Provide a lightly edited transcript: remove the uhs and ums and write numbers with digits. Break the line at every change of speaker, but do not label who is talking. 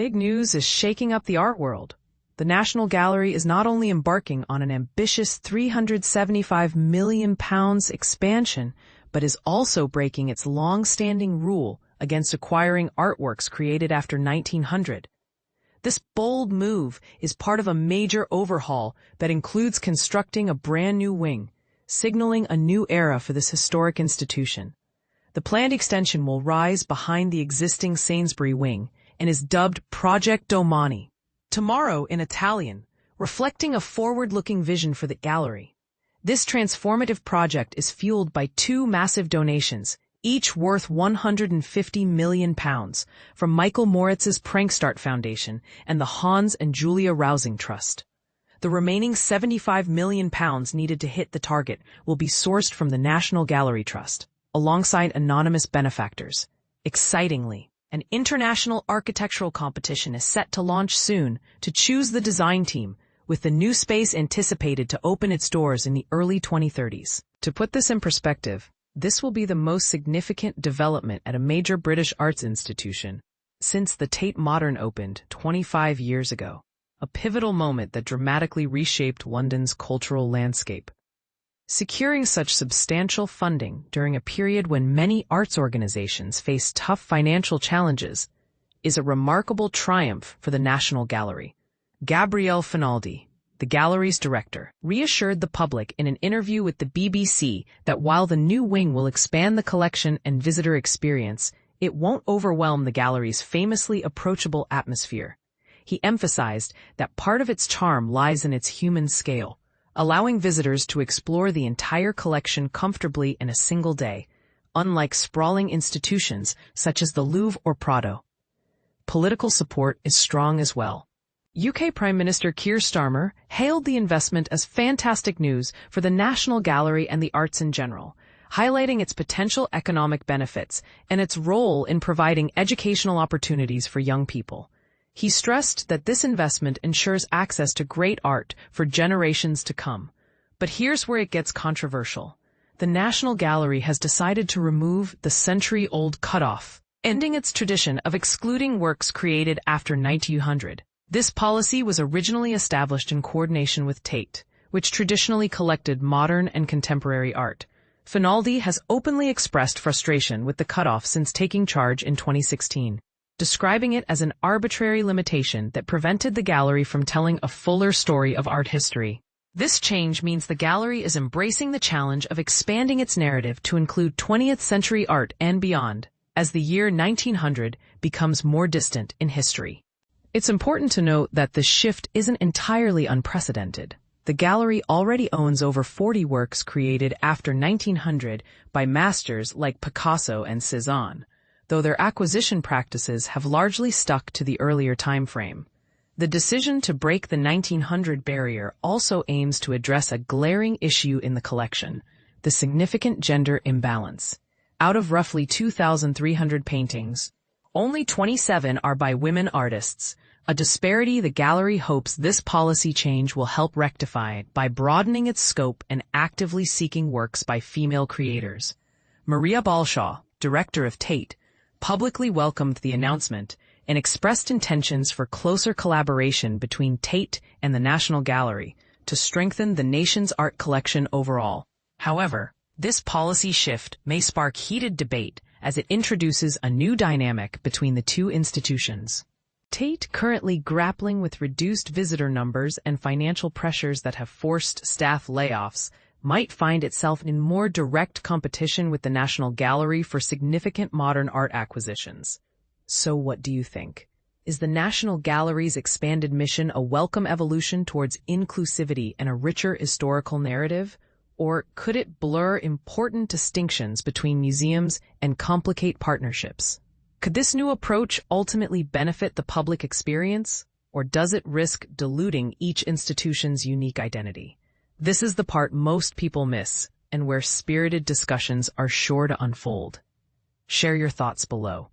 Big news is shaking up the art world. The National Gallery is not only embarking on an ambitious £375 million expansion, but is also breaking its long-standing rule against acquiring artworks created after 1900. This bold move is part of a major overhaul that includes constructing a brand new wing, signaling a new era for this historic institution. The planned extension will rise behind the existing Sainsbury Wing and is dubbed Project Domani. Tomorrow in Italian, reflecting a forward-looking vision for the gallery. This transformative project is fueled by two massive donations, each worth £150 million, from Michael Moritz's Prankstart Foundation and the Hans and Julia Rousing Trust. The remaining £75 million needed to hit the target will be sourced from the National Gallery Trust, alongside anonymous benefactors. Excitingly, an international architectural competition is set to launch soon to choose the design team, with the new space anticipated to open its doors in the early 2030s. To put this in perspective, this will be the most significant development at a major British arts institution since the Tate Modern opened 25 years ago, a pivotal moment that dramatically reshaped London's cultural landscape. Securing such substantial funding during a period when many arts organizations face tough financial challenges is a remarkable triumph for the National Gallery. Gabriele Finaldi, the gallery's director, reassured the public in an interview with the BBC that while the new wing will expand the collection and visitor experience, it won't overwhelm the gallery's famously approachable atmosphere. He emphasized that part of its charm lies in its human scale, allowing visitors to explore the entire collection comfortably in a single day, unlike sprawling institutions such as the Louvre or Prado. Political support is strong as well. UK Prime Minister Keir Starmer hailed the investment as fantastic news for the National Gallery and the arts in general, highlighting its potential economic benefits and its role in providing educational opportunities for young people. He stressed that this investment ensures access to great art for generations to come. But here's where it gets controversial. The National Gallery has decided to remove the century-old cutoff, ending its tradition of excluding works created after 1900. This policy was originally established in coordination with Tate, which traditionally collected modern and contemporary art. Finaldi has openly expressed frustration with the cutoff since taking charge in 2016. Describing it as an arbitrary limitation that prevented the gallery from telling a fuller story of art history. This change means the gallery is embracing the challenge of expanding its narrative to include 20th century art and beyond, as the year 1900 becomes more distant in history. It's important to note that this shift isn't entirely unprecedented. The gallery already owns over 40 works created after 1900 by masters like Picasso and Cézanne, though their acquisition practices have largely stuck to the earlier time frame. The decision to break the 1900 barrier also aims to address a glaring issue in the collection, the significant gender imbalance. Out of roughly 2,300 paintings, only 27 are by women artists, a disparity the gallery hopes this policy change will help rectify by broadening its scope and actively seeking works by female creators. Maria Balshaw, director of Tate, publicly welcomed the announcement and expressed intentions for closer collaboration between Tate and the National Gallery to strengthen the nation's art collection overall. However, this policy shift may spark heated debate as it introduces a new dynamic between the two institutions. Tate, currently grappling with reduced visitor numbers and financial pressures that have forced staff layoffs, might find itself in more direct competition with the National Gallery for significant modern art acquisitions. So what do you think? Is the National Gallery's expanded mission a welcome evolution towards inclusivity and a richer historical narrative? Or could it blur important distinctions between museums and complicate partnerships? Could this new approach ultimately benefit the public experience? Or does it risk diluting each institution's unique identity? This is the part most people miss, and where spirited discussions are sure to unfold. Share your thoughts below.